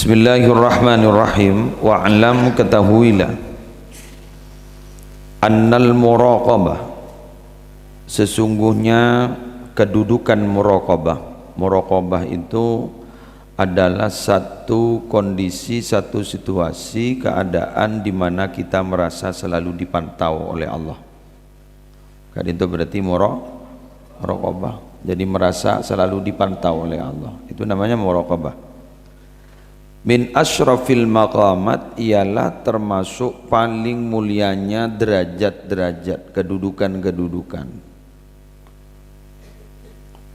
Bismillahirrahmanirrahim. Wa'alam, ketahuilah, annal muraqabah, sesungguhnya kedudukan muraqabah. Muraqabah itu adalah satu kondisi, satu situasi, keadaan di mana kita merasa selalu dipantau oleh Allah. Kan itu berarti muraqabah. Jadi merasa selalu dipantau oleh Allah. Itu namanya muraqabah. Min asyrafil maqamat, ialah termasuk paling mulianya derajat-derajat, kedudukan-kedudukan.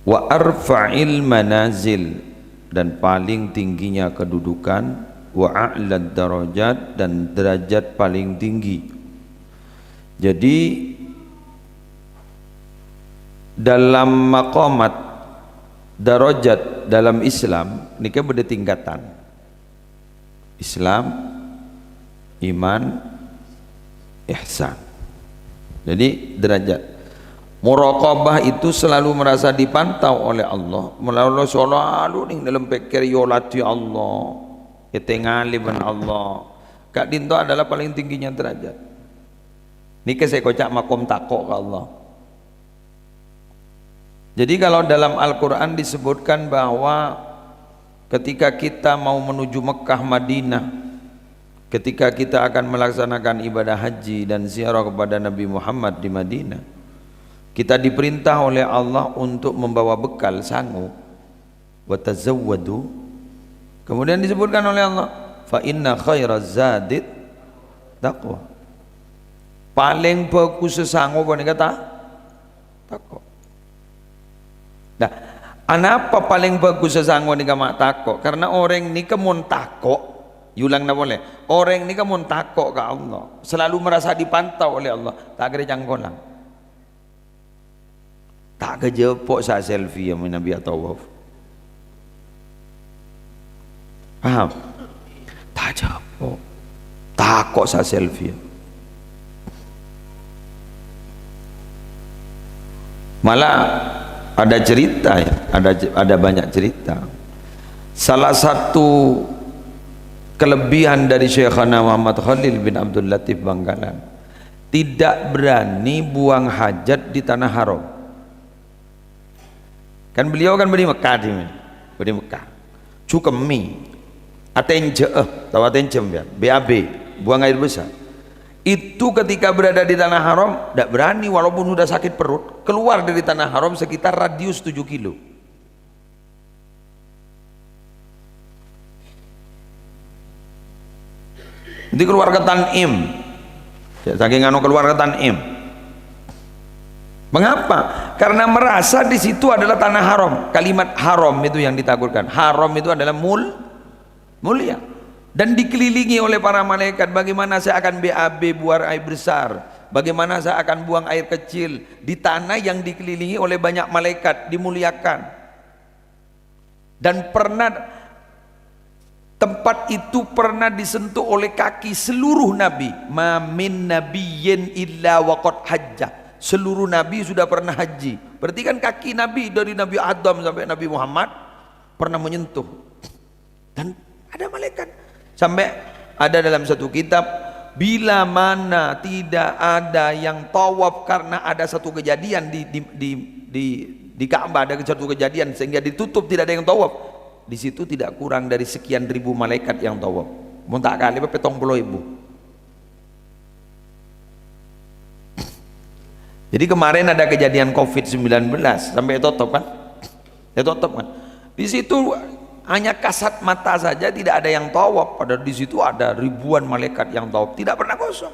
Wa arfa'il manazil, dan paling tingginya kedudukan. Wa a'lad darajat, dan derajat paling tinggi. Jadi dalam maqamat, darajat dalam Islam ini kan bertingkatan. Islam, iman, ihsan. Jadi derajat. Muraqabah itu selalu merasa dipantau oleh Allah. Melalui selalu ning dalam pikir yolati Allah, ketengali ben Allah. Kak dinto adalah paling tingginya derajat. Niki saya kocak makom takok ke Allah. Jadi kalau dalam Al-Quran disebutkan bahwa ketika kita mau menuju Mekah, Madinah, ketika kita akan melaksanakan ibadah haji dan ziarah kepada Nabi Muhammad di Madinah, kita diperintah oleh Allah untuk membawa bekal, sangu. Wa tazawwadu. Kemudian disebutkan oleh Allah, fa inna khairaz zadid taqwa. Paling bagus sesangu apa nih kata? Takwa. Nah, kenapa paling bagus sesangu ni kamak takok? Karena orang ni kemun takok, yulang na boleh. Orang ni kemun takok ke Allah, selalu merasa dipantau oleh Allah. Tak kira cangkolang, tak kejepok saat selfie yang Nabi Tawaf. Paham? Tak jepok, takok saat selfie. Malah ada cerita ya, ada banyak cerita. Salah satu kelebihan dari Syekhana Muhammad Khalil bin Abdul Latif Bangkalan, tidak berani buang hajat di tanah haram. Kan beliau kan beri Mekah, beri Mekah. Cukemi, atenje, tahu atenje ya, BAB, buang air besar. Itu ketika berada di tanah haram tidak berani, walaupun sudah sakit perut, keluar dari tanah haram sekitar radius 7 kilo. Nanti keluar ke Tanim, saking anu keluar ke Tanim. Mengapa? Karena merasa di situ adalah tanah haram. Kalimat haram itu yang ditakutkan. Haram itu adalah mulia. Dan dikelilingi oleh para malaikat. Bagaimana saya akan BAB buang air besar, bagaimana saya akan buang air kecil di tanah yang dikelilingi oleh banyak malaikat, dimuliakan. Dan tempat itu pernah disentuh oleh kaki seluruh nabi. Ma min nabiyyin illa waqad hajjah. Seluruh nabi sudah pernah haji. Berarti kan kaki nabi dari Nabi Adam sampai Nabi Muhammad pernah menyentuh. Dan ada malaikat. Sampai ada dalam satu kitab, bila mana tidak ada yang tawaf karena ada satu kejadian di Ka'bah, ada satu kejadian sehingga ditutup, tidak ada yang tawaf, di situ tidak kurang dari sekian ribu malaikat yang tawaf. Muntah kali petong puluh ribu. Jadi kemarin ada kejadian COVID-19 sampai tutup kan? Ya tutup kan? Di situ hanya kasat mata saja, tidak ada yang tawaf. Padahal di situ ada ribuan malaikat yang tawaf, tidak pernah kosong.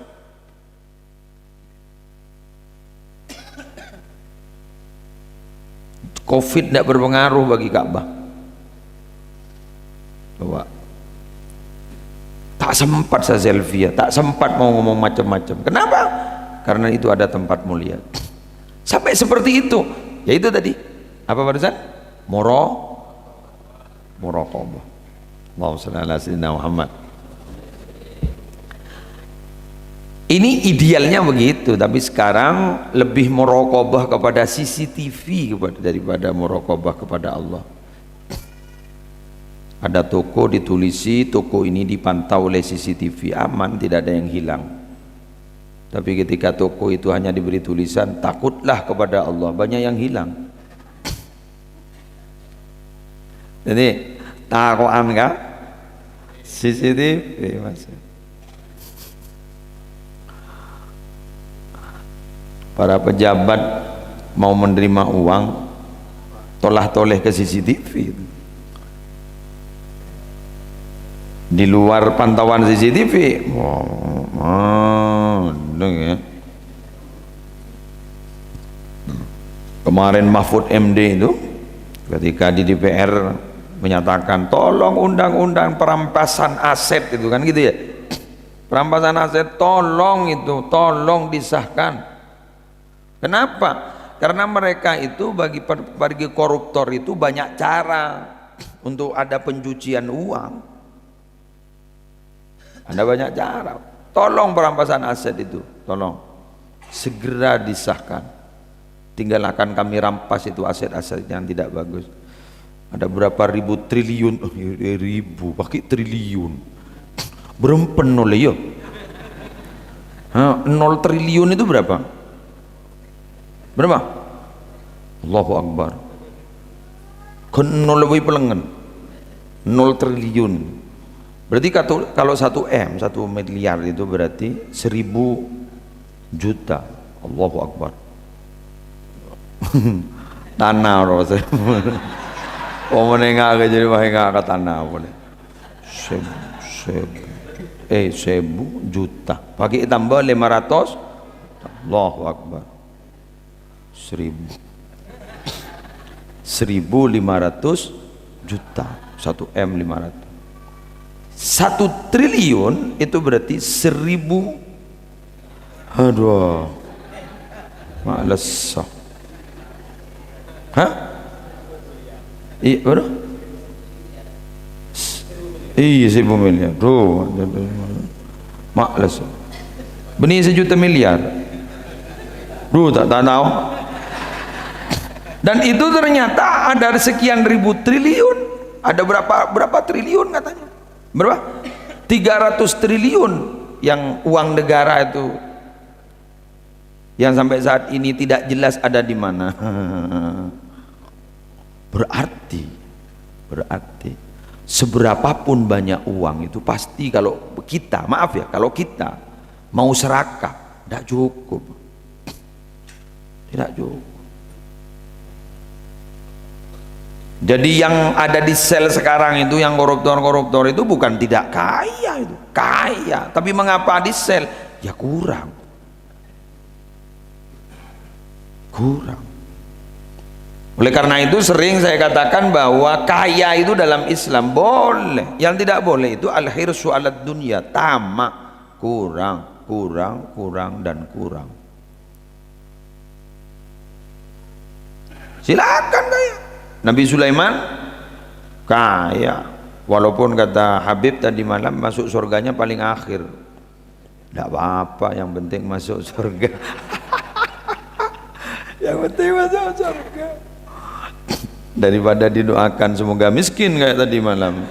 Covid tidak berpengaruh bagi Ka'bah. Coba. Tak sempat saya selfie, tak sempat mau ngomong macam-macam. Kenapa? Karena itu ada tempat mulia. Sampai seperti itu. Ya itu tadi. Apa barusan? Muraqabah. Allahumma shalli ala sayyidina Muhammad. Ini idealnya begitu, tapi sekarang lebih muraqabah kepada CCTV daripada muraqabah kepada Allah. Ada toko ditulisi toko ini dipantau oleh CCTV, aman, tidak ada yang hilang. Tapi ketika toko itu hanya diberi tulisan takutlah kepada Allah, banyak yang hilang. Jadi takoan kah? CCTV masih. Para pejabat mau menerima uang tolah-toleh ke CCTV. Di luar pantauan CCTV, ya. Kemarin Mahfud MD itu ketika di DPR menyatakan tolong undang-undang perampasan aset itu kan gitu ya, perampasan aset tolong disahkan. Kenapa? Karena mereka itu bagi koruptor itu banyak cara untuk ada pencucian uang. Ada banyak cara. Tolong perampasan aset itu, tolong segera disahkan. Tinggal akan kami rampas itu aset-aset yang tidak bagus. Ada berapa ribu triliun, pakai triliun. Berempen oleh yo. 0 triliun itu berapa? Berapa? Allahu Akbar. Kan 0 lebih pelengan. 0 triliun. Berarti kalau 1 M, 1 miliar itu berarti 1000 juta. Allahu Akbar. Tanah orang. Oh menengah jadi mahal ke tanah boleh. 1000 juta. Pakai tambah 500. Allahu Akbar. 1500 juta. 1 M 500. 1 triliun itu berarti 1000. Aduh, males. Hah? Iya, berapa? Iya, 1000 miliar. Duh, males. Benih 1 juta miliar. Duh, tak tahu. Dan itu ternyata ada sekian ribu triliun. Ada berapa triliun katanya? Berapa? 300 triliun yang uang negara itu yang sampai saat ini tidak jelas ada di mana. Berarti seberapapun banyak uang itu pasti kalau kita, maaf ya, kalau kita mau serakah tidak cukup. Tidak cukup. Jadi yang ada di sel sekarang itu, yang koruptor-koruptor itu bukan tidak kaya, itu kaya, tapi mengapa di sel? Ya kurang. Oleh karena itu sering saya katakan bahwa kaya itu dalam Islam boleh, yang tidak boleh itu al-hirsu alad dunya, tamak, kurang dan kurang. Silakan kaya. Nabi Sulaiman kaya, walaupun kata Habib tadi malam masuk surganya paling akhir. Tidak apa-apa, yang penting masuk surga. Yang penting masuk surga. Daripada didoakan semoga miskin kayak tadi malam.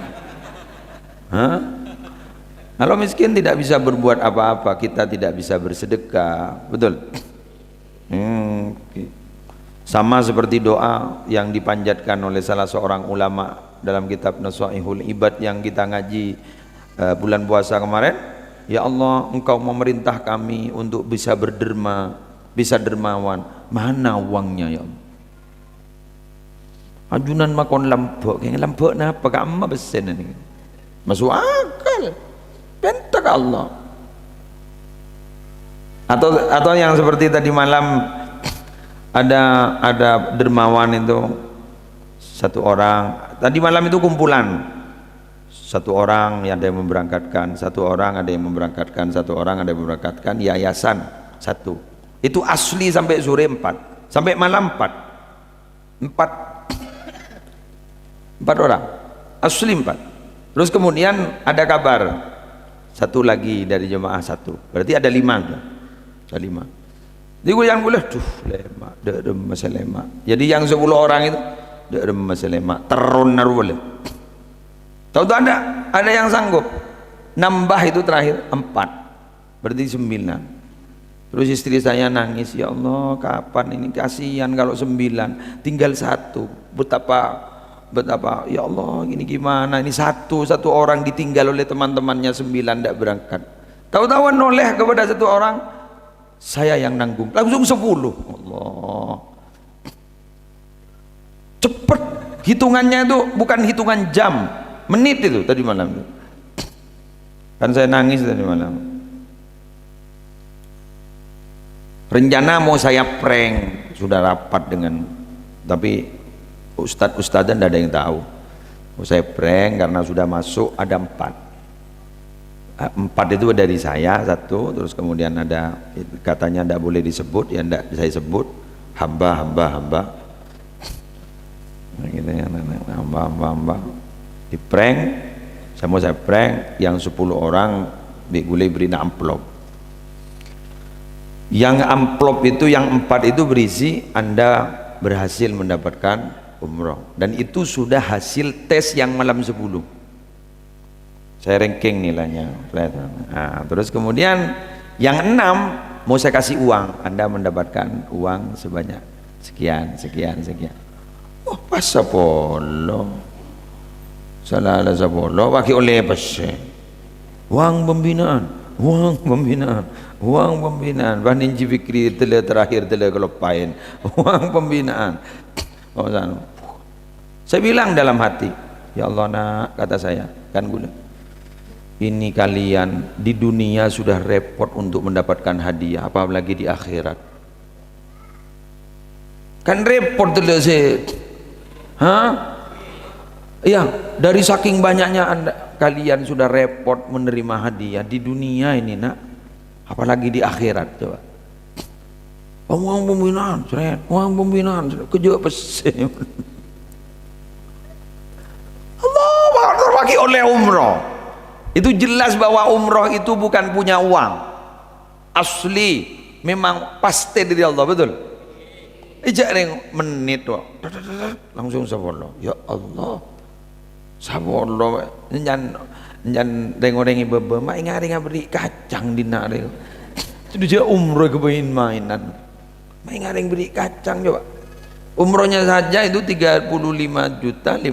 Hah? Kalau miskin tidak bisa berbuat apa-apa, kita tidak bisa bersedekah, betul? Okay. Sama seperti doa yang dipanjatkan oleh salah seorang ulama dalam kitab Nasaihul Ibad yang kita ngaji bulan puasa kemarin. Ya Allah, Engkau memerintah kami untuk bisa berderma, bisa dermawan. Mana uangnya ya Allah? Ajunan makon lambok, yang lambok napa kamu besen ini? Masuk akal. Pentak Allah. Atau yang seperti tadi malam ada dermawan itu satu orang, tadi malam itu kumpulan, satu orang yang ada yang memberangkatkan, satu orang ada yang memberangkatkan, satu orang ada yang memberangkatkan, yayasan satu, itu asli sampai sore 4, sampai malam 4 orang asli 4. Terus kemudian ada kabar satu lagi dari jemaah satu, berarti ada 5. Ada 5. Jadi yang boleh lemak, masa lemak. Jadi yang 10 orang itu masih lemak, terun naru boleh. Tahu ada yang sanggup nambah itu terakhir 4, berarti 9. Terus istri saya nangis, ya Allah kapan ini, kasihan kalau 9 tinggal 1, betapa ya Allah ini gimana, ini satu orang ditinggal oleh teman-temannya 9 tidak berangkat. Tahu-tahu noleh kepada 1 orang, saya yang nanggung, langsung 10. Allah cepet hitungannya, itu bukan hitungan jam, menit itu tadi malam itu. Kan saya nangis tadi malam. Rencana mau saya prank, sudah rapat dengan, tapi ustadz tidak ada yang tahu. Mau saya prank karena sudah masuk ada 4 itu dari saya 1, terus kemudian ada katanya tidak boleh disebut, ya tidak saya sebut, hamba gitu ya, hamba di prank. Saya prank yang 10 orang boleh beri amplop. Yang amplop itu yang 4 itu berisi Anda berhasil mendapatkan umroh, dan itu sudah hasil tes yang malam 10. Saya ranking nilainya. Nah, terus kemudian yang 6 mau saya kasih uang, Anda mendapatkan uang sebanyak sekian. Oh pas sapolo salah sapolo pakai oleh pasnya uang pembinaan banin fikri terakhir kelopain uang pembinaan. Oh, saya bilang dalam hati, ya Allah nak, kata saya kan gula, ini kalian di dunia sudah repot untuk mendapatkan hadiah, apalagi di akhirat kan repot sih. Ya, dari saking banyaknya kalian sudah repot menerima hadiah di dunia ini nak, apalagi di akhirat. Coba uang pembinaan kerja pesem Allah pakai oleh umroh. Itu jelas bahwa umroh itu bukan punya uang asli, memang pasti dari Allah, betul. Ijak menit langsung sabolo, ya Allah sabolo nyan dengorengi bebe mak ngari beri kacang di nare itu dia umroh kebain mainan mak ngari beri kacang. Coba umrohnya saja itu 35.500.000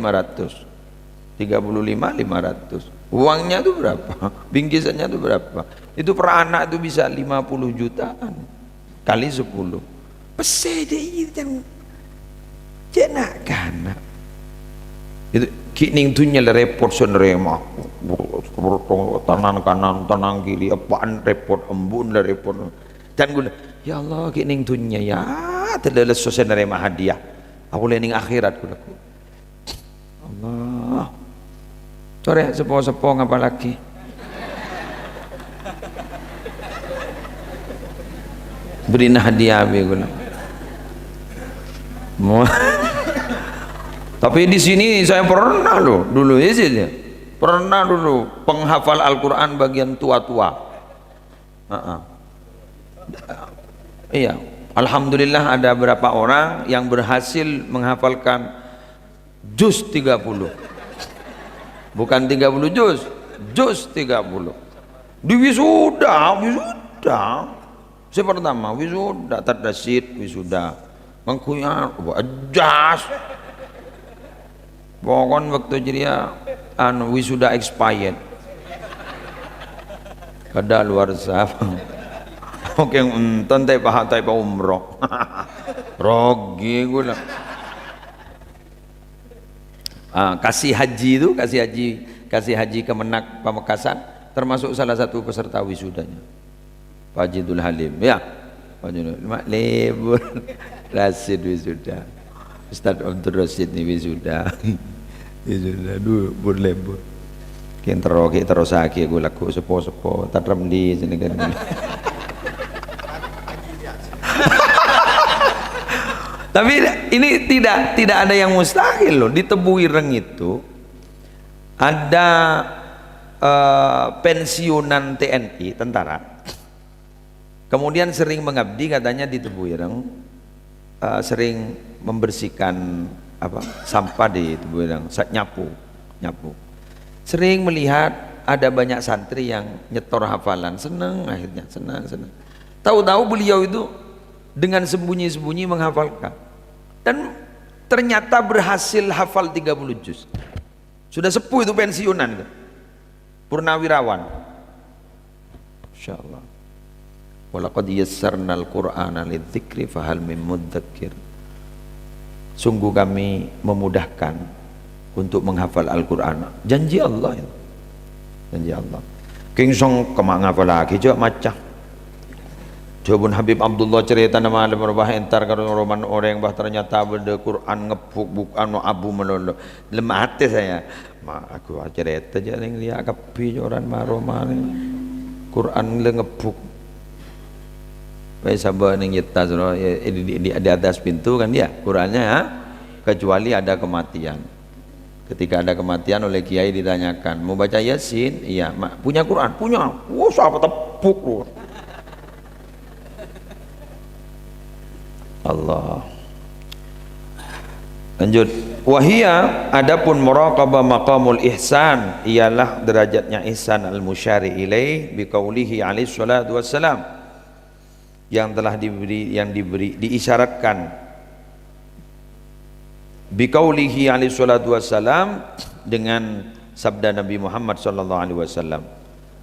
uangnya itu berapa, bingkisannya itu berapa, itu per anak itu bisa 50 jutaan kali 10 pesede yang jenak kana itu kining tunya repot senerema tangan kanan tangan kiri apaan repot embun lah repot dan gue ya Allah kining tunya ya terleles senerema hadiah aku lening akhirat gue Allah sore sepo ngapa lagi beri hadiah gue. Tapi di sini saya pernah loh dulu pernah dulu penghafal Al-Quran bagian tua-tua. Iya, alhamdulillah ada berapa orang yang berhasil menghafalkan juz 30, bukan 30 juz 30 di wisuda. Saya pertama wisuda tadasid wisuda mengkuyar jas pokon waktu jadi wisuda expired kada luar sah oke unton tay pa umroh rogi gue lah. Kasih haji Kemenak Pamekasan termasuk salah satu peserta wisudanya Pak Jidul Halim ya Pak Jidul libur Rasid wisuda Ustadz Abdul Rasid nih wisuda dulu boleh terus aki gue laku sepo tatram di sini kan tapi ini tidak ada yang mustahil loh. Di Tebu Ireng itu ada pensiunan TNI tentara kemudian sering mengabdi katanya di Tebu Ireng, sering membersihkan sampah di Tebu Ireng, nyapu. Sering melihat ada banyak santri yang nyetor hafalan, senang akhirnya, senang. Tahu-tahu beliau itu dengan sembunyi-sembunyi menghafalkan. Dan ternyata berhasil hafal 30 juz. Sudah sepuh itu, pensiunan itu. Purnawirawan. Insyaallah. Walaqad yassarnal Qur'ana lidzikri fahal mim mudzakir. Sungguh kami memudahkan untuk menghafal Al-Qur'an. Janji Allah itu. Janji Allah. Kingsong kemak ngapal lagi coba macam. Jawabun Habib Abdullah cerita nama alim berbah entar karo roman orang bah ternyata benda Quran ngebuk buk anu abu melolo. Lemah hati saya. Aku cerita aja ning liya kapi orang maroman Quran le ngebuk. Baik sabar ning kita di atas pintu kan dia Qurannya ya? Kecuali ada kematian. Ketika ada kematian oleh kiai ditanyakan, mau baca Yasin? Iya. Punya Quran? Punya. Wah, siapa tepuk lu. Allah. Lanjut. Wahia, adapun muraqabah maqamul ihsan ialah derajatnya ihsan al-musyari ilaih biqaulihi alaihi salatu wassalam, yang telah diisyaratkan biqaulihi alaihi salatu wassalam dengan sabda Nabi Muhammad sallallahu alaihi wasallam.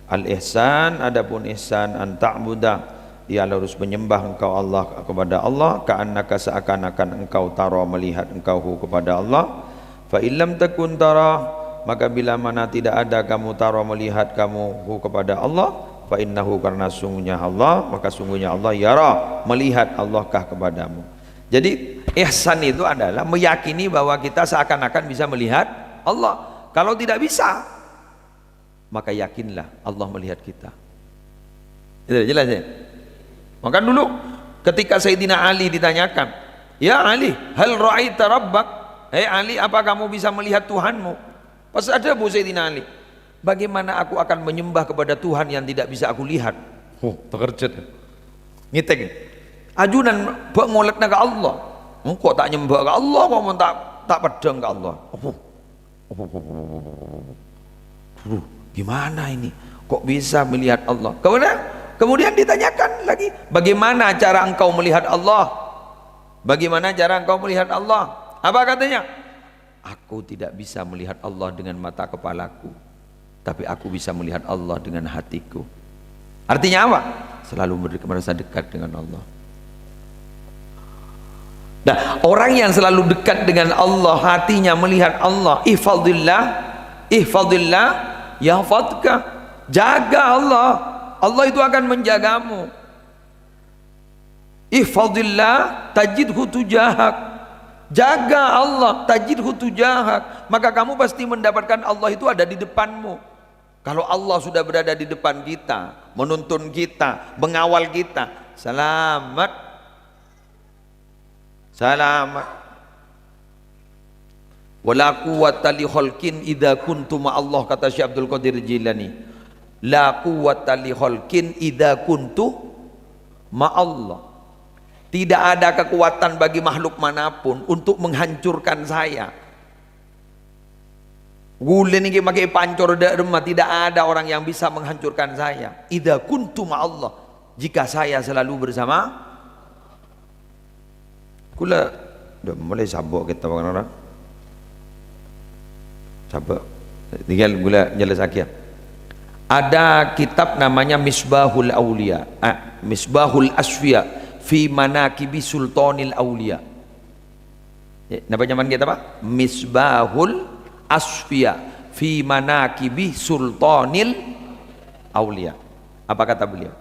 Al-ihsan, adapun ihsan, an ta'budah, ialah harus menyembah engkau Allah kepada Allah ka'annaka, seakan-akan engkau tara, melihat engkau kepada Allah. Fa illam takun tara, maka bila mana tidak ada kamu tara, melihat kamu kepada Allah, fa innahu, karena sungguhnya Allah, maka sungguhnya Allah yara, melihat Allahkah kepadamu. Jadi ihsan itu adalah meyakini bahwa kita seakan-akan bisa melihat Allah. Kalau tidak bisa, maka yakinlah Allah melihat kita. Itu jelas ya? Maka dulu ketika Sayyidina Ali ditanyakan, ya Ali, hal ra'aita rabbak? Hei Ali, apa kamu bisa melihat Tuhanmu? Pas ada Bu Sayyidina Ali, bagaimana aku akan menyembah kepada Tuhan yang tidak bisa aku lihat? Terkejut. Ngitek. Ajunan bak ngolekna ke Allah. Kok tak nyembah ke Allah, kok tak pedang ke Allah. Gimana ini? Kok bisa melihat Allah? Kemudian ditanyakan lagi, bagaimana cara engkau melihat Allah? Bagaimana cara engkau melihat Allah? Apa katanya? Aku tidak bisa melihat Allah dengan mata kepalaku, tapi aku bisa melihat Allah dengan hatiku. Artinya apa? Selalu merasa dekat dengan Allah. Nah, orang yang selalu dekat dengan Allah, hatinya melihat Allah, ihfadillah yahfadka, jaga Allah, Allah itu akan menjagamu. Ihfadillah tajidhu tujahak, jaga Allah tajidhu tujahak, maka kamu pasti mendapatkan Allah itu ada di depanmu. Kalau Allah sudah berada di depan kita, menuntun kita, mengawal kita, selamat. Wala quwwata li khalqin idza kuntu ma Allah, kata Syekh Abdul Qadir Jilani. La quwwata li khalqin idza kuntu ma Allah. Tidak ada kekuatan bagi makhluk manapun untuk menghancurkan saya. Gulen iki make pancor dak remah, tidak ada orang yang bisa menghancurkan saya. Idza kuntu ma Allah, jika saya selalu bersama. Kula udah mulai sabuk kita orang sabuk, tinggal gula jelas akhir. Ada kitab namanya Misbahul Aulia, Misbahul Asfiya fi Manaqibi Sultanil Aulia. Napa nyaman kita Pak? Misbahul Asfiya fi Manaqibi Sultanil Aulia. Apa kata beliau?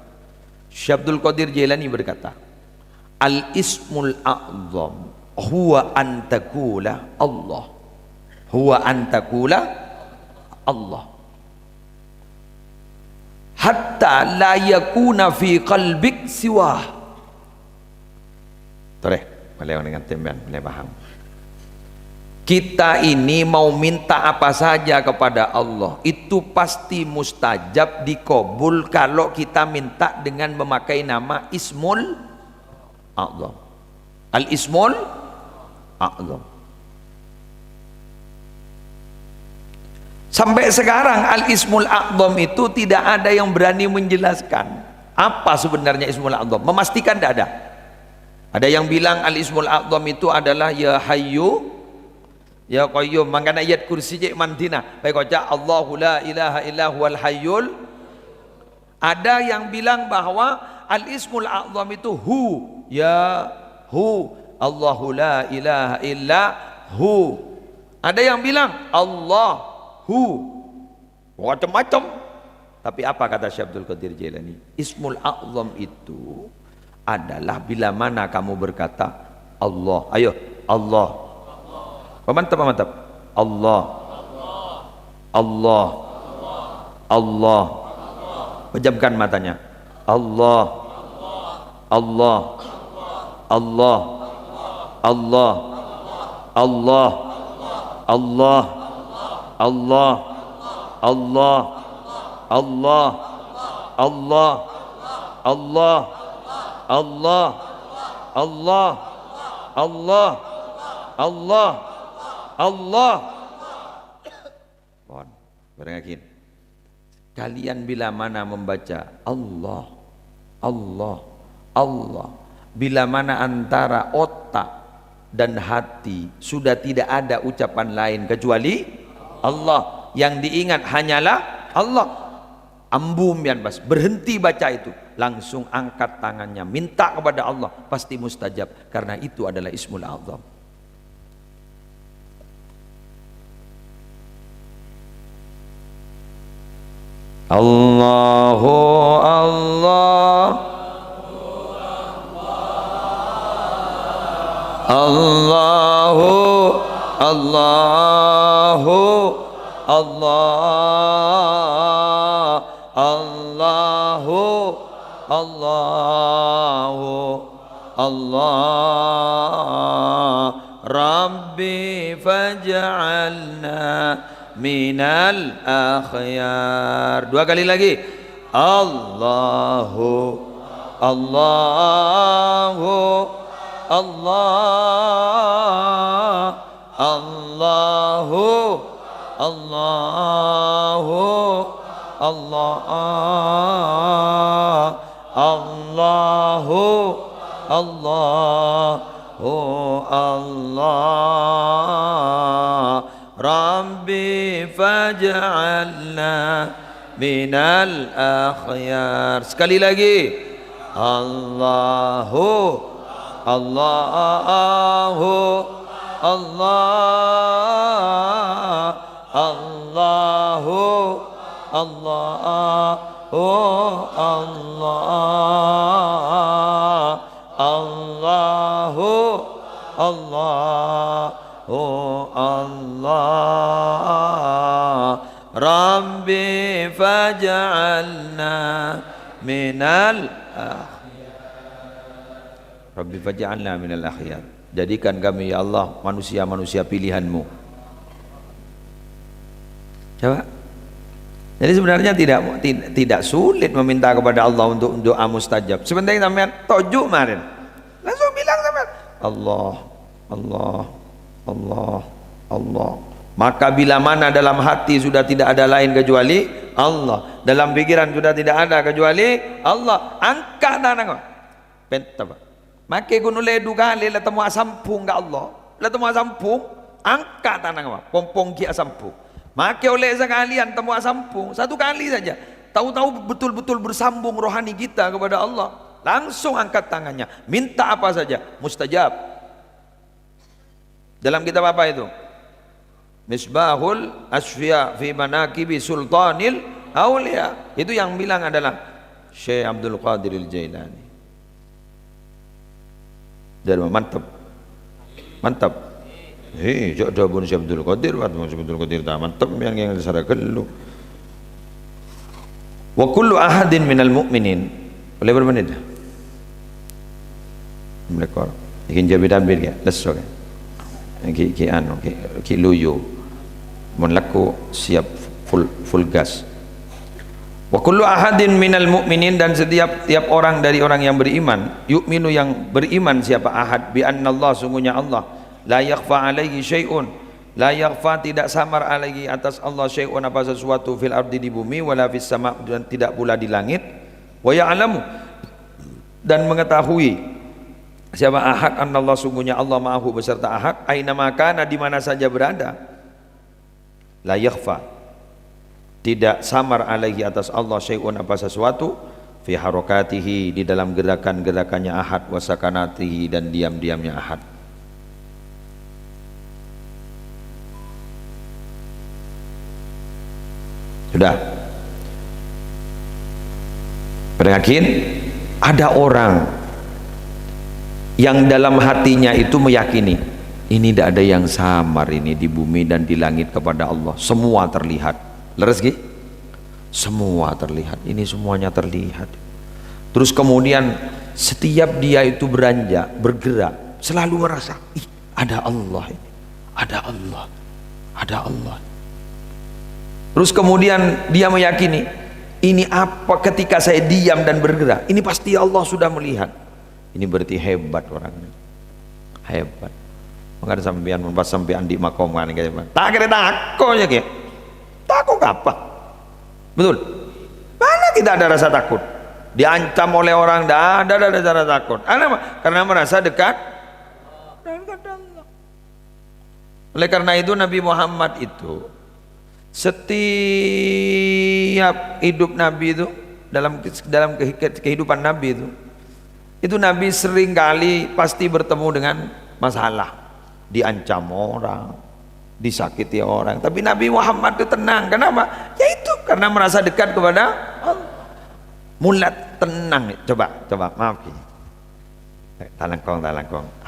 Syekh Abdul Qadir Jailani berkata, al-ismul a'zam huwa antakula Allah, huwa antakula Allah, hatta la yakuna fi qalbik siwah. Boleh dengan tembakan, boleh paham. Kita ini mau minta apa saja kepada Allah, itu pasti mustajab, dikabul kalau kita minta dengan memakai nama Ismul A'zam. Al-Ismul A'zam. Sampai sekarang Al-Ismul A'zam itu tidak ada yang berani menjelaskan apa sebenarnya Ismul A'zam, memastikan tidak ada. Ada yang bilang Al-Ismul A'zam itu adalah Ya Hayyu Ya Qayyum, makanya ayat kursi je mantina baik baca Allahu la ilaha illa huwal hayyul. Ada yang bilang bahwa Al-Ismul A'zam itu Hu, Ya Hu, Allahu la ilaha illa Hu. Ada yang bilang Allahu, macam-macam. Tapi apa kata Syekh Abdul Qadir Jailani? Ismul A'zam itu adalah bila mana kamu berkata Allah, ayo Allah, mantap, Allah, Allah, Allah, pejamkan matanya, Allah, Allah, Allah, Allah, Allah, Allah, Allah, Allah, Allah, Allah, Allah, Allah, Allah, Allah, Allah, Allah. Mohon beryakin. Kalian bila mana membaca Allah, Allah, Allah, bila mana antara otak dan hati sudah tidak ada ucapan lain kecuali Allah, yang diingat hanyalah Allah, ambum yan bas, berhenti baca itu, langsung angkat tangannya minta kepada Allah, pasti mustajab, karena itu adalah Ismul A'zam. Allahu Allah, Allahu Allahu Allah, Allahu Allahu Allah, Rabbi faj'alna minal akhyar. Dua kali lagi. Allahu Allahu Allah, Allahu Allahu Allah, Allahu Allahu Allah, Rabbi faj'alna minal akhyar. Sekali lagi. Allahu Allahu Allah, Allahu Allahu Allah, Allahu Allahu Allah, Rabbi faj'alna minal akhyar. Rabbi faj'alna minal akhyar. Jadikan kami ya Allah manusia-manusia pilihanmu. Coba. Jadi sebenarnya tidak sulit meminta kepada Allah untuk doa mustajab. Sebentar sampean tojuk kemarin. Langsung bilang sampean Allah, Allah, Allah, Allah. Maka bila mana dalam hati sudah tidak ada lain kecuali Allah, dalam pikiran sudah tidak ada kecuali Allah, angkat tangan. Pentapa. Make gunung ledu kali letemu asampung ke Allah, letemu asampung, angkat tangan apa? Pompong ki asampung. Make oleh sekalian temu asampung satu kali saja, tahu-tahu betul-betul bersambung rohani kita kepada Allah, langsung angkat tangannya, minta apa saja mustajab. Dalam kitab apa itu? Misbahul Asfiya fi Manaqibi Sultanil Auliya. Itu yang bilang adalah Syekh Abdul Qadir Al-Jailani. Dari mantap, mantap. Jauh dah pun Syekh Abdul Qadir, Syekh Abdul Qadir tak mantap yang disara kellu. Wa kullu ahadin minal mu'minin. Boleh berapa menit? Mereka ingin jadi dabir ya, lesok ya. Ki luyu mun laku siap full gas. Wa kullu ahadin minal mu'minin, dan setiap orang dari orang yang beriman, yu'minu yang beriman siapa ahad, bi anna Allah, sungguhnya Allah, la yakhfa alaihi syai'un, La yakhfa, tidak samar alaihi atas Allah syai'un apa sesuatu fil ardi di bumi, wala fis sama, dan tidak pula di langit. Wa ya'lamu, dan mengetahui siapa ahad annallah, sungguhnya Allah ma'ahu beserta ahad, aina makana, di mana saja berada. La yakhfa, tidak samar alaihi atas Allah syai'un apa sesuatu fi harakatihi, di dalam gerakan-gerakannya ahad, wa sakanatihi, dan diam-diamnya ahad. Sudah. Yakin? Ada orang yang dalam hatinya itu meyakini ini tidak ada yang samar ini di bumi dan di langit kepada Allah, semua terlihat. Leres Ki? Semua terlihat, ini semuanya terlihat. Terus kemudian setiap dia itu beranjak, bergerak, selalu merasa ada Allah ini, ada Allah, ada Allah. Terus kemudian dia meyakini ini apa, ketika saya diam dan bergerak ini pasti Allah sudah melihat. Ini berarti hebat orangnya, hebat. Maka sampean pas sampean di makom kan tak kira takutnya kayak takut apa, betul? Mana kita ada rasa takut? Diancam oleh orang, tidak ada rasa takut. Karena merasa dekat dengan Allah. Oleh karena itu Nabi Muhammad itu setiap hidup Nabi itu, dalam kehidupan Nabi itu Nabi sering kali pasti bertemu dengan masalah, diancam orang, disakiti orang, tapi Nabi Muhammad itu tenang. Kenapa? Ya itu karena merasa dekat kepada Allah. Mulat tenang. Coba maaf ya, talangkong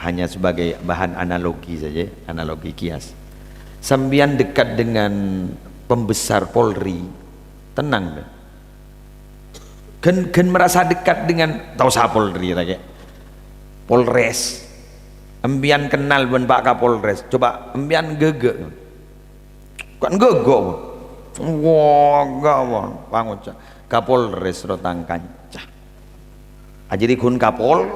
hanya sebagai bahan analogi saja, analogi kias. Sambian dekat dengan pembesar Polri, tenang kan merasa dekat dengan tahu sah Polri lagi, Polres, embian kenal ben Pak Kapolres, coba embian gege kan gege wah enggak wah panguca Kapolres rotang kancah aja di kun Kapolres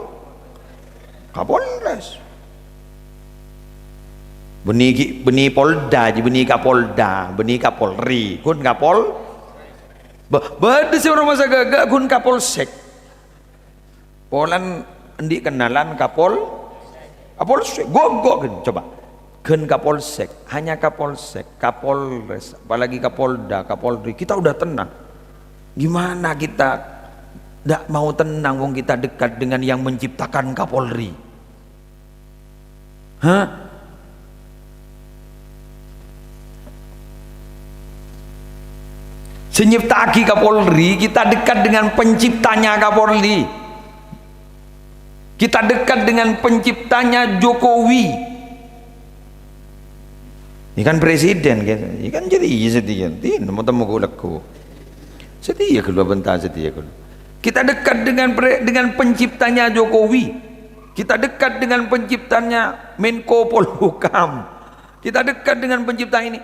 benih Polda, benih Kapolda, benih Kapolri, kun Kapol, beda sih orang masa gagak kun Kapolsek, Polan endi kenalan Kapolsek, gogok kan, coba, kun Kapolsek, hanya Kapolsek, Kapolres, apalagi Kapolda, Kapolri, kita udah tenang. Gimana kita tidak mau tenang, wong kita dekat dengan yang menciptakan Kapolri, hah? Senyiptaki Kapolri, kita dekat dengan penciptanya Kapolri, kita dekat dengan penciptanya Jokowi. Ini kan presiden kan, ini kan jadi setia, mau temu kuleku, setia kedua bentar setia kedua. Kita dekat dengan penciptanya Jokowi, kita dekat dengan penciptanya Menko Polhukam, kita dekat dengan pencipta ini.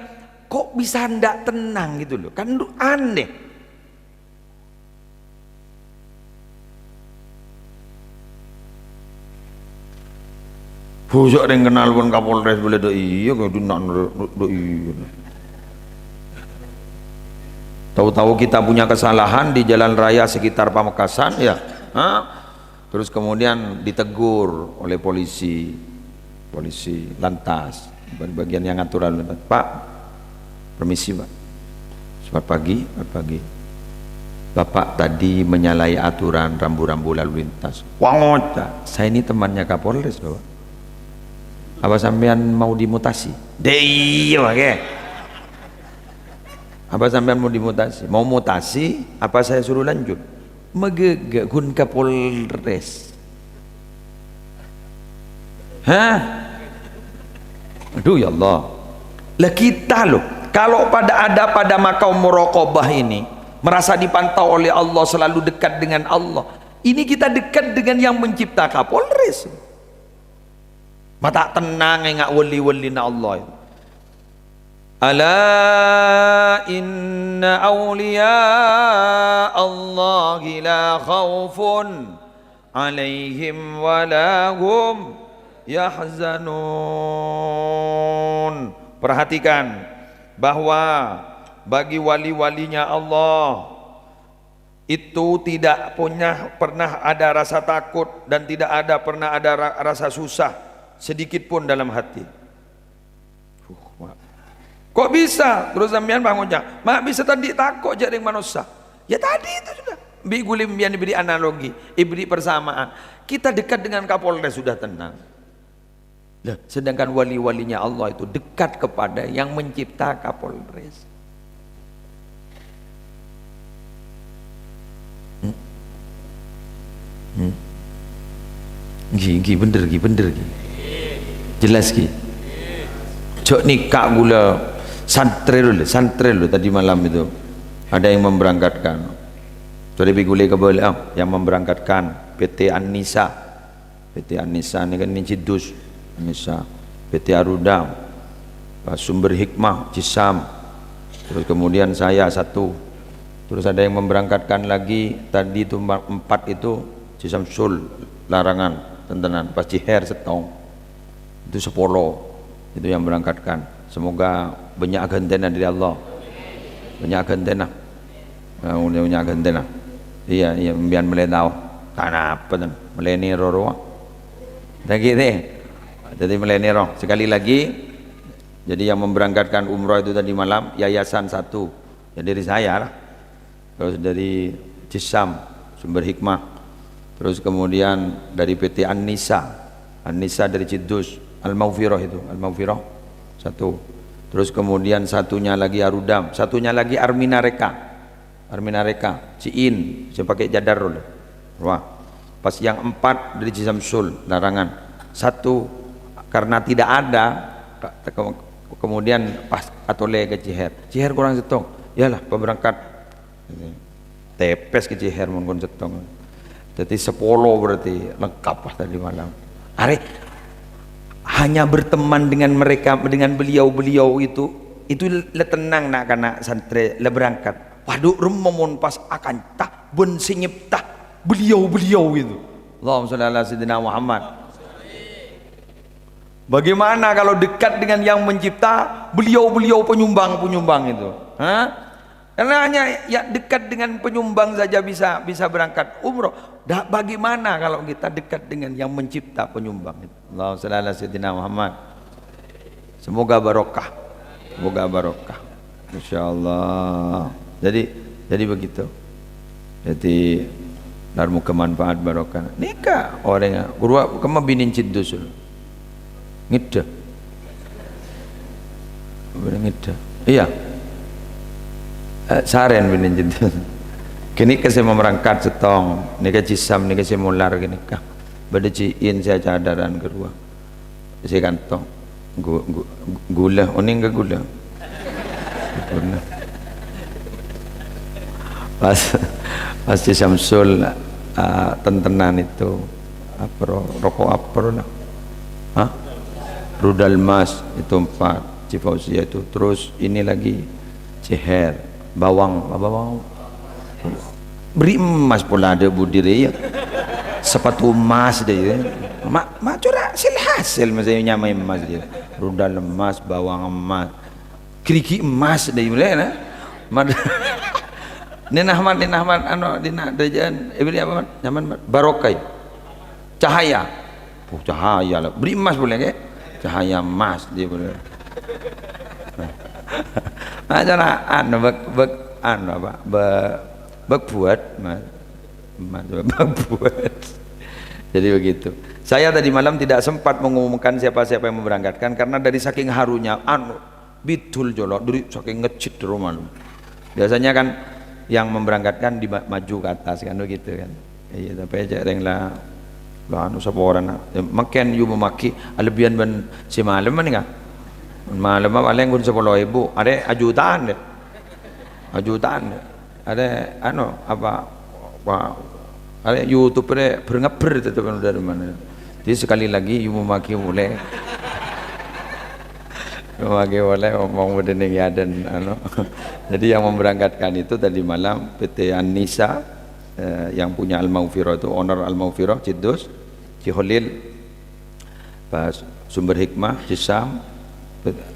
Kok bisa ndak tenang gitu loh, kan aneh. Bujok yang kenal pun Kapolres boleh do iya kok do iya. Tahu-tahu kita punya kesalahan di jalan raya sekitar Pamekasan ya, terus kemudian ditegur oleh polisi lantas, bagian yang ngatur lalu lintas. Pak, permisi Pak, selamat pagi. Bapak tadi menyalahi aturan rambu-rambu lalu lintas. Wangota, saya ini temannya Kapolres loh. Apa sampean mau dimutasi? Iya oke. Apa sampean mau dimutasi? Mau mutasi? Apa saya suruh lanjut? Megege kun Kapolres. Hah? Aduh ya Allah. Lah kita loh, kalau pada makam muraqabah ini merasa dipantau oleh Allah, selalu dekat dengan Allah, ini kita dekat dengan yang mencipta Kapolres. Mata tenang enggak wali-wali na Allah. Ala inna awliya Allahi la khawfun alaihim wa lahum yahzanun. Perhatikan bahwa bagi wali-walinya Allah itu tidak pernah ada rasa takut dan tidak pernah ada rasa susah sedikit pun dalam hati. Kok bisa? Terus sampean bangunnya, mak bisa tadi takut jadi manusia. Ya tadi itu sudah. Bi gulim yang diberi analogi, diberi persamaan. Kita dekat dengan Kapolres sudah tenang. Nah, sedangkan wali-walinya Allah itu dekat kepada yang mencipta Kapolres. Gi bener gi. Jelas gi. Cok nikah gula santri lu tadi malam itu ada yang memberangkatkan. Jadi bigule kebelah yang memberangkatkan PT An-Nisa. PT An-Nisa ini kan ini Cidus An-Nisa, PT Arudam, Sumber Hikmah Cisam. Terus kemudian saya satu. Terus ada yang memberangkatkan lagi tadi itu 4 itu Cisamsul Larangan Tentenan pas Ciher Setong itu 10 itu yang berangkatkan. Semoga banyak gantena dari Allah, banyak gantena, banyak gantena. Iya biar melenau karena apa dan meleni roro lagi deh. Jadi meleni roh sekali lagi. Jadi yang memberangkatkan umroh itu tadi malam yayasan satu ya dari saya lah. Terus dari Cisam Sumber Hikmah, terus kemudian dari PT An-Nisa dari Cidus, Al-Maufirah itu Al-Maufirah satu, terus kemudian satunya lagi Arudam, satunya lagi Armina Reka Ciin, saya pakai Jadarul. Wah, pas yang 4 dari Cisamsul Larangan satu karena tidak ada, kemudian pas atole ke Ciher kurang setong, yalah pemberangkat tepes ke Ciher mun setong. Jadi 10 berarti lengkap pas tadi malam. Are hanya berteman dengan mereka, dengan beliau itu tenang nak karena santri le berangkat. Waduh remomun pas akan tak ben sinyiptah beliau itu. Allahumma shalli ala sayyidina Muhammad. Bagaimana kalau dekat dengan yang mencipta beliau penyumbang itu? Hah? Karena hanya ya dekat dengan penyumbang saja bisa berangkat umroh. Bagaimana kalau kita dekat dengan yang mencipta penyumbang itu? Allahumma shalli ala sayyidina Muhammad. Semoga barokah. Insyaallah. Jadi begitu. Jadi darmu kemanfaat barokah. Nikah orang guru kema binin cidus. Ngida. Iya. Saren binin cidus. Kini saya merangkat setong, nika Cisam, nika saya mular gini kah. Bada ciin saya cadaran kedua. Saya kantong gula, oning ke gula. Pas Cisamsul tentenan itu rokok apa lah. Hah? Rudal Mas itu 4, Cifausia itu. Terus ini lagi Ciher, bawang beri emas pula ada budiri ya. Sepatu emas dia. Mak curah silhasil masih nyamai emas dia. Rudal emas, bawang emas, keriki emas dia boleh nah. Ninahman dina dajan ibri apa nyaman barokai. Cahaya. Cahaya lah. Beri emas boleh ke? Cahaya emas dia boleh. Acara buat jadi begitu. Saya tadi malam tidak sempat mengumumkan siapa-siapa yang memberangkatkan karena dari saking harunya bitul jolok dari saking ngecit rumah. Biasanya kan yang memberangkatkan di maju ke atas kan begitu kan. Iya tapi aja yang lah sapa orang makan you memaki alebian ban si malam ni kan. Malam paling kun 10.000 ada ajudan ada ada YouTube berengaper itu dari mana. Jadi sekali lagi you memaki boleh memaki boleh ngomong bedening ya dan jadi yang memberangkatkan itu tadi malam PT An-Nisa yang punya Al-Maufirah itu owner Al-Maufirah Cidus Ciholil pas Sumber Hikmah Cisam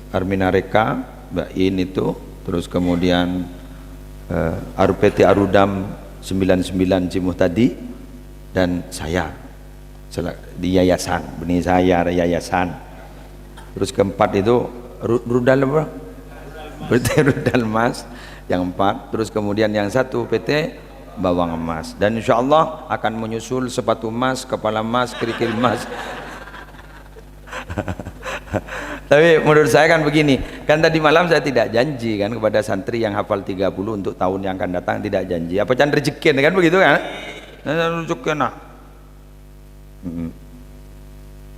Armina Reka, Mbak In itu, terus kemudian PT Arudam 99 Cimuh tadi, dan saya di yayasan, benih saya ada yayasan. Terus keempat itu Rudal apa? PT Rudal Emas yang 4, terus kemudian yang 1 PT Bawang Emas, dan insya Allah akan menyusul sepatu emas, kepala emas, kerikil emas. Tapi menurut saya kan begini, kan tadi malam saya tidak janji kan kepada santri yang hafal 30 untuk tahun yang akan datang, tidak janji. Apa can rezekin kan begitu kan? Rezekin nah.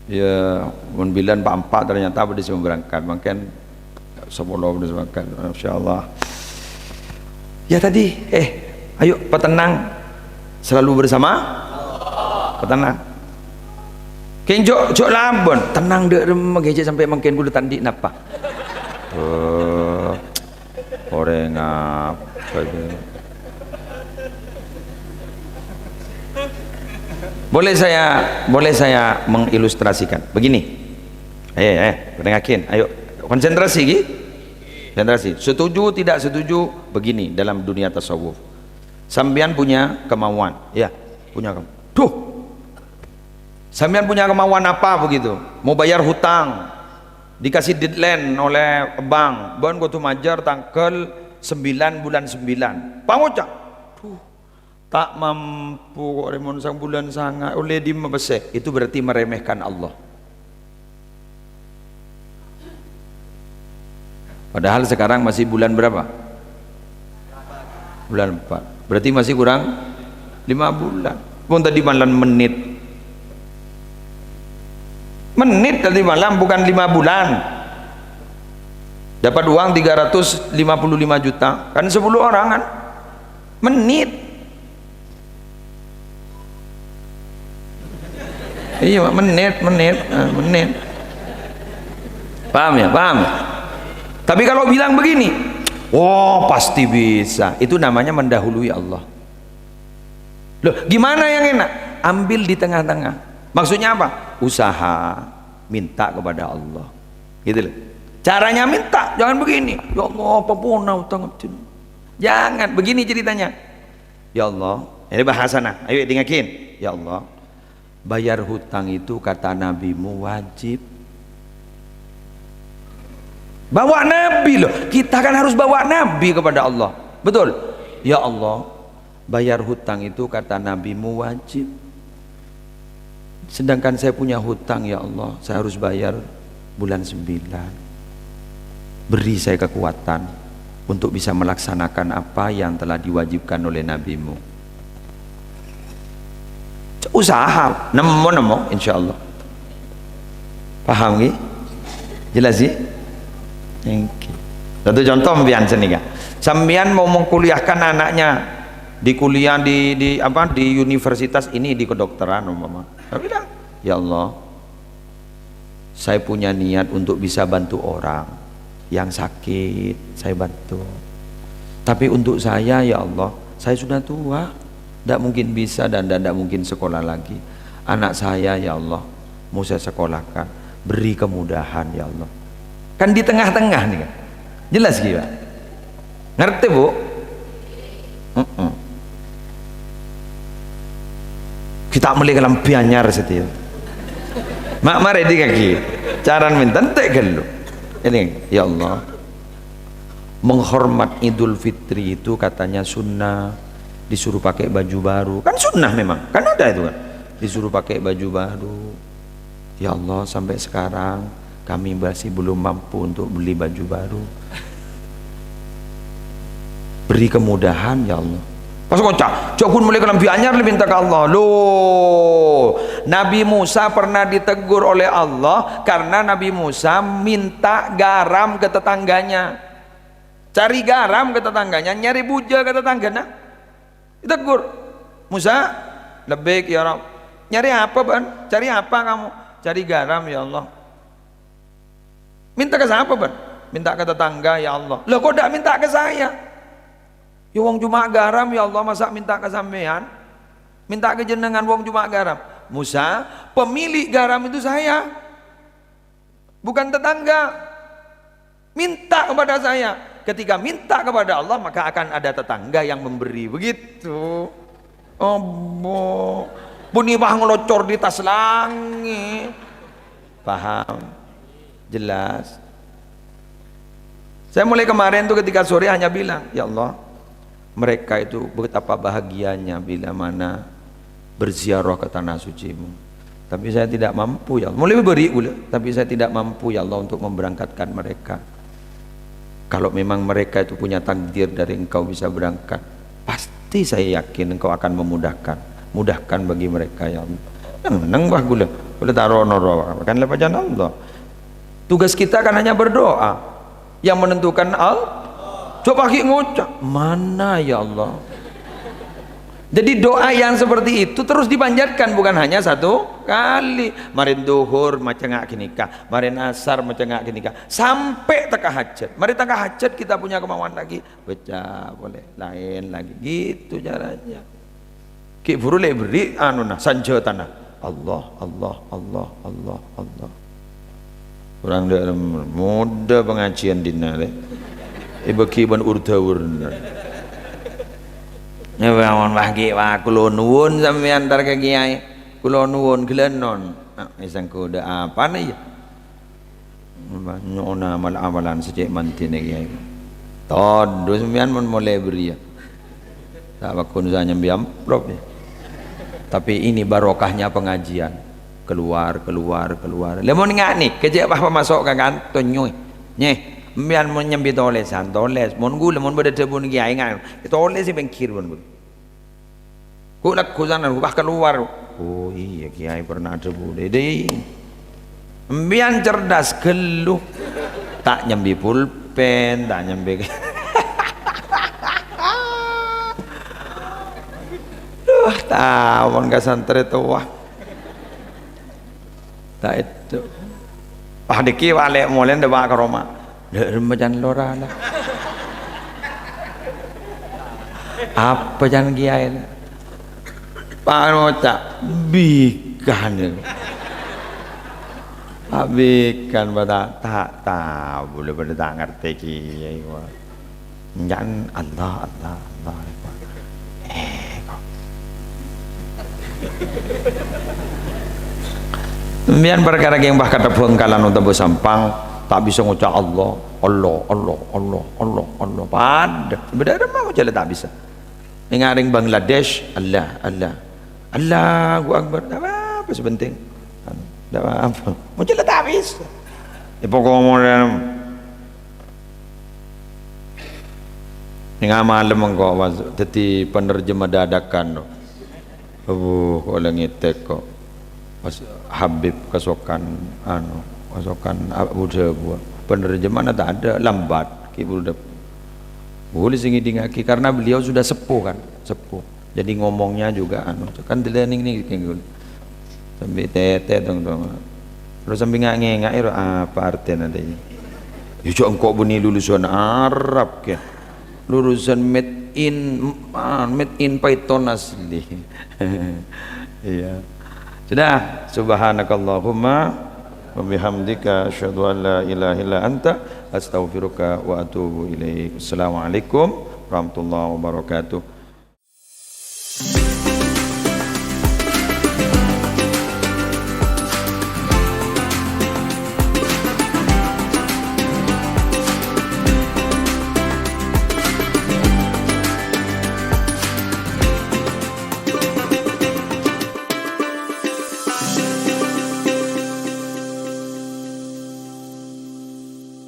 Ya, mun 4 ternyata bisa berangkat, makin 10 bisa berangkat, insyaallah. Ya tadi, ayo petenang selalu bersama, petenang. Kenjok jok lambon, tenang dek mengejek sampai makin kudu tandi napa. Orang apa? Boleh saya mengilustrasikan begini. Dengarkan, ayo konsentrasi gi. Konsentrasi. Setuju tidak setuju begini dalam dunia tasawuf. Sampean punya kemauan, ya, punya kemauan. Duh. Sampean punya kemauan apa begitu? Mau bayar hutang. Dikasih deadline oleh bank. Bon go majar tanggal 9 bulan 9. Pangocak. Tak mampu kok remon sang bulan sangat oleh di mabese, itu berarti meremehkan Allah. Padahal sekarang masih bulan berapa? Bulan 4. Berarti masih kurang 5 bulan. Pun tadi malam menit tadi malam, bukan 5 bulan. Dapat uang 355 juta, kan 10 orang kan? Menit. Iya, menit. Paham ya? Paham. Tapi kalau bilang begini, oh pasti bisa, itu namanya mendahului Allah. Loh, gimana yang enak? Ambil di tengah-tengah. Maksudnya apa? Usaha, minta kepada Allah. Gitu loh. Caranya minta, jangan begini. Ya Allah, apapun utang. Jangan begini ceritanya. Ya Allah, ini bahasana. Ayo dengakin. Ya Allah, bayar hutang itu kata nabimu wajib. Bawa nabi loh, kita kan harus bawa nabi kepada Allah, betul? Ya Allah, bayar hutang itu kata nabimu wajib, sedangkan saya punya hutang. Ya Allah, saya harus bayar bulan 9. Beri saya kekuatan untuk bisa melaksanakan apa yang telah diwajibkan oleh nabimu. Usaha nemu insya Allah. Paham gak? Jelas sih? Satu contoh mbian senika. Sampean mau mengkuliahkan anaknya di kuliah di universitas ini, di kedokteran umpama. Bilang, ya Allah, saya punya niat untuk bisa bantu orang yang sakit, saya bantu. Tapi untuk saya, ya Allah, saya sudah tua, tidak mungkin bisa dan tidak mungkin sekolah lagi. Anak saya, ya Allah, mau saya sekolahkan, beri kemudahan, ya Allah. Kan di tengah-tengah nih kan, jelas gitu, ngerti bu? Kita mulai lebih anyar setia. Mak mari di kaki, cara minta entek gelo. Ini, ya Allah, menghormat Idul Fitri itu katanya sunnah, disuruh pakai baju baru, kan sunnah memang, kan ada itu kan, disuruh pakai baju baru. Ya Allah, sampai sekarang kami masih belum mampu untuk beli baju baru. Beri kemudahan ya Allah. Pas kocak, cokun mulai kelam bianyar lebih minta ke Allah. Loh, Nabi Musa pernah ditegur oleh Allah karena Nabi Musa minta garam ke tetangganya. Cari garam ke tetangganya, nyari buja ke tetangganya. Ditegur. Musa, lebih ya Rabb. Nyari apa, Ban? Cari apa kamu? Cari garam ya Allah. Minta ke siapa, Ban? Minta ke tetangga ya Allah. Loh kok tidak minta ke saya? Ya wong cuma garam ya Allah, masa minta ke sampean? Minta ke jenengan wong cuma garam. Musa, pemilik garam itu saya, bukan tetangga. Minta kepada saya. Ketika minta kepada Allah, maka akan ada tetangga yang memberi. Begitu. Oh, bunyi bah ngelocor di tas langit. Paham? Jelas. Saya mulai kemarin tuh ketika sore hanya bilang, ya Allah, mereka itu betapa bahagianya bila mana berziarah ke tanah suci-Mu. Tapi saya tidak mampu ya Allah. Mulai beri pula, tapi saya tidak mampu ya Allah untuk memberangkatkan mereka. Kalau memang mereka itu punya takdir dari Engkau bisa berangkat, pasti saya yakin Engkau akan mudahkan bagi mereka ya Allah. Nang bah gula taruh noro kan lepas Allah. Tugas kita kan hanya berdoa. Yang menentukan coba kita ngucap mana ya Allah. Jadi doa yang seperti itu terus dipanjatkan, bukan hanya satu kali. Marin duhur macam ngak kinikah, marin asar macam ngak kinikah, sampai teka hajat. Mari teka hajat kita punya kemauan lagi, baca boleh lain lagi, gitu caranya. Ki buru le beri anu nah sanja tanah. Allah Allah Allah Allah Allah. Orang dia muda pengajian dina le. Ibu kiban urtawur. Ya bangun pagi wah kulo nuwun sampeyan antar ke kiai. Kulo nuwun gelenon. Isang kuda apa nih ya? Nyona amalan sejak mantine kiai. Todo sampeyan mun mulai beri ya. Tak bakun saya nyambi amplop ya. Tapi ini barokahnya pengajian. Keluar. Lemon ngak nih, kejak apa masuk ke kantor nyuy. Nyeh. Mian mau nyambi tolesan, toles. Mon gula, mon beda tebun kiai ngan. Toles si bengkir pun. Kulak kuzanan, bah keluar. Oh iya kiai pernah debu dede. Mian cerdas geluh. Tak nyambi pulpen, tak nyambi. Duh, tawon gak santri tua. Tak itu. Pak diki wale mulai ndeba ke Roma. Remajan lora lah. Apa jangan kiai lah. Pak Nota bikan ya. Bikan pada tak tahu boleh pada tak ngerti kiai wah. Jangan Allah. Kemudian perkara yang bah kata bengkalan untuk bersampang tak bisa ngucap Allah pada sebenarnya mau jalan tak bisa mengaring Bangladesh Allahu Akbar tak apa sebenting tak apa mau jalan tak bisa pokoknya yang malam engkau jadi penerjemah dadakan kok lengitek kok Habib kesokan Abu Dhabi penerjemahan tak ada lambat boleh singi dingaki karena beliau sudah sepuh jadi ngomongnya juga kan dilening nih sampai tete dong terus sampai ngak apa artinya nanti yuk engkau bunyi lulusan Arab ke lulusan made in Python asli. Iya sudah subhanakallahumma wa bihamdika asyhadu an la ilaha illa anta astaghfiruka wa atubu ilaik. Assalamualaikum warahmatullahi wabarakatuh.